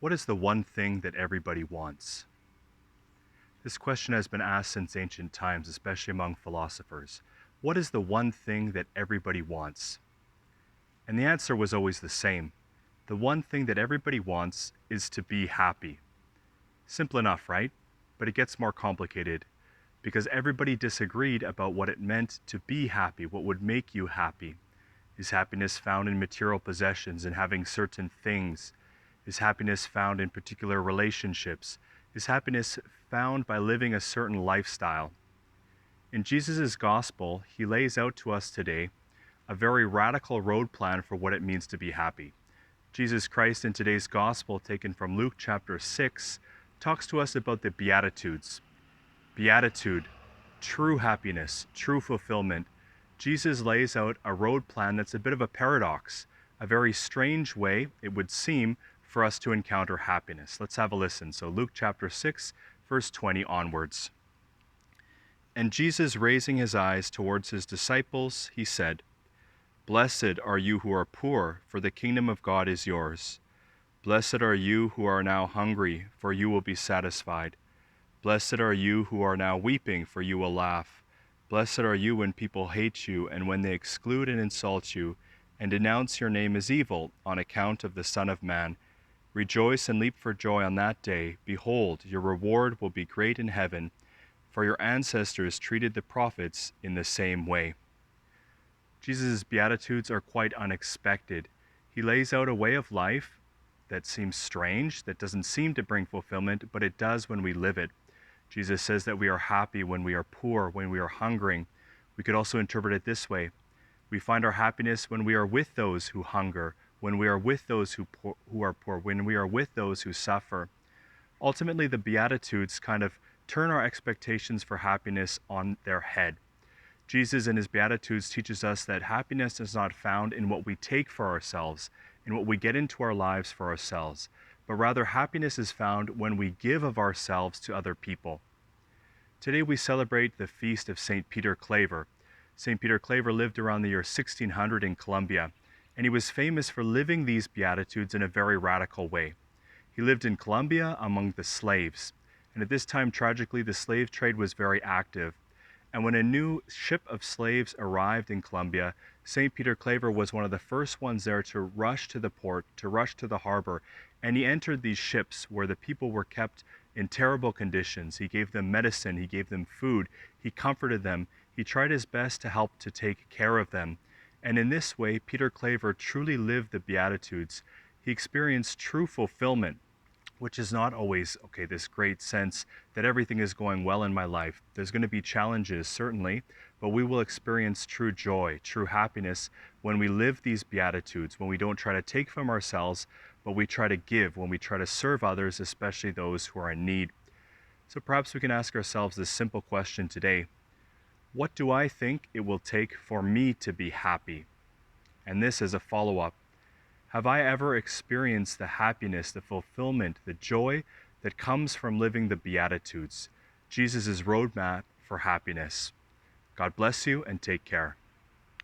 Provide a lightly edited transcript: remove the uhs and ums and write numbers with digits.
What is the one thing that everybody wants? This question has been asked since ancient times, especially among philosophers. What is the one thing that everybody wants? And the answer was always the same. The one thing that everybody wants is to be happy. Simple enough, right? But it gets more complicated because everybody disagreed about what it meant to be happy, what would make you happy. Is happiness found in material possessions and having certain things? Is happiness found in particular relationships? Is happiness found by living a certain lifestyle? In Jesus' gospel, he lays out to us today a very radical road plan for what it means to be happy. Jesus Christ in today's gospel, taken from Luke chapter 6, talks to us about the beatitudes. Beatitude, true happiness, true fulfillment. Jesus lays out a road plan that's a bit of a paradox, a very strange way, it would seem, for us to encounter happiness. Let's have a listen. So Luke chapter 6, verse 20 onwards. And Jesus, raising his eyes towards his disciples, he said, "Blessed are you who are poor, for the kingdom of God is yours. Blessed are you who are now hungry, for you will be satisfied. Blessed are you who are now weeping, for you will laugh. Blessed are you when people hate you, and when they exclude and insult you, and denounce your name as evil on account of the Son of Man. Rejoice and leap for joy on that day. Behold, your reward will be great in heaven, for your ancestors treated the prophets in the same way." Jesus' Beatitudes are quite unexpected. He lays out a way of life that seems strange, that doesn't seem to bring fulfillment, but it does when we live it. Jesus says that we are happy when we are poor, when we are hungering. We could also interpret it this way. We find our happiness when we are with those who hunger, when we are with those who are poor, when we are with those who suffer. Ultimately, the Beatitudes kind of turn our expectations for happiness on their head. Jesus in his Beatitudes teaches us that happiness is not found in what we take for ourselves, in what we get into our lives for ourselves, but rather happiness is found when we give of ourselves to other people. Today we celebrate the feast of St. Peter Claver. St. Peter Claver lived around the year 1600 in Colombia, and he was famous for living these Beatitudes in a very radical way. He lived in Colombia among the slaves, and at this time, tragically, the slave trade was very active. And when a new ship of slaves arrived in Colombia, St. Peter Claver was one of the first ones there to rush to the port, to rush to the harbor, and he entered these ships where the people were kept in terrible conditions. He gave them medicine, he gave them food, he comforted them, he tried his best to help to take care of them. And in this way, Peter Claver truly lived the Beatitudes. He experienced true fulfillment, which is not always, this great sense that everything is going well in my life. There's going to be challenges, certainly, but we will experience true joy, true happiness when we live these Beatitudes, when we don't try to take from ourselves, but we try to give, when we try to serve others, especially those who are in need. So perhaps we can ask ourselves this simple question today. What do I think it will take for me to be happy? And this is a follow-up. Have I ever experienced the happiness, the fulfillment, the joy that comes from living the Beatitudes, Jesus' roadmap for happiness? God bless you and take care.